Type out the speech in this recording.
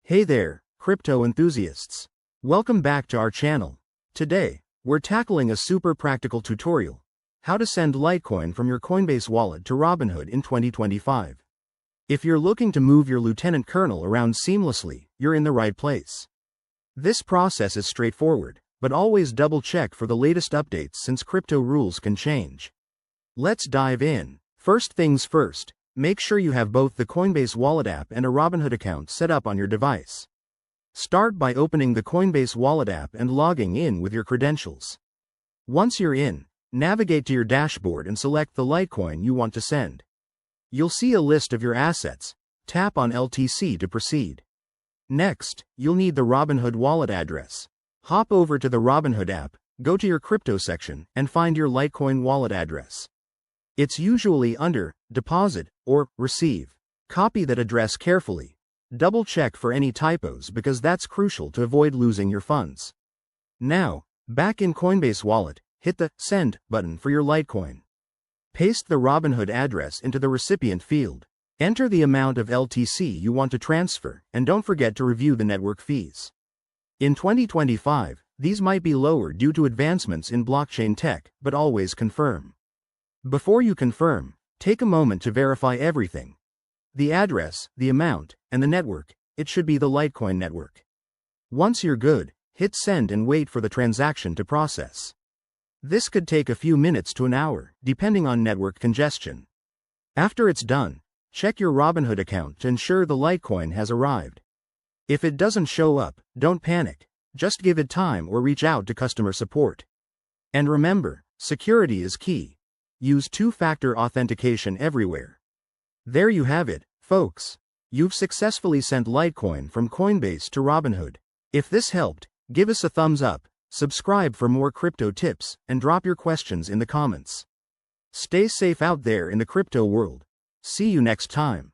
Hey there, crypto enthusiasts. Welcome back to our channel. Today, we're tackling a super practical tutorial: how to send Litecoin from your Coinbase wallet to Robinhood in 2025. If you're looking to move your lieutenant colonel around seamlessly, you're in the right place. This process is straightforward, but always double check for the latest updates since crypto rules can change. Let's dive in. First things first, make sure you have both the Coinbase Wallet app and a Robinhood account set up on your device. Start by opening the Coinbase Wallet app and logging in with your credentials. Once you're in, navigate to your dashboard and select the Litecoin you want to send. You'll see a list of your assets. Tap on LTC to proceed. Next, you'll need the Robinhood wallet address. Hop over to the Robinhood app, go to your crypto section, and find your Litecoin wallet address. It's usually under Deposit or Receive. Copy that address carefully. Double check for any typos because that's crucial to avoid losing your funds. Now, back in Coinbase Wallet, hit the Send button for your Litecoin. Paste the Robinhood address into the recipient field. Enter the amount of LTC you want to transfer, and don't forget to review the network fees. In 2025, these might be lower due to advancements in blockchain tech, but always confirm. Before you confirm, take a moment to verify everything: the address, the amount, and the network. It should be the Litecoin network. Once you're good, hit send and wait for the transaction to process. This could take a few minutes to an hour, depending on network congestion. After it's done, check your Robinhood account to ensure the Litecoin has arrived. If it doesn't show up, don't panic. Just give it time or reach out to customer support. And remember, security is key. Use two-factor authentication everywhere. There you have it, folks. You've successfully sent Litecoin from Coinbase to Robinhood. If this helped, give us a thumbs up, subscribe for more crypto tips, and drop your questions in the comments. Stay safe out there in the crypto world. See you next time.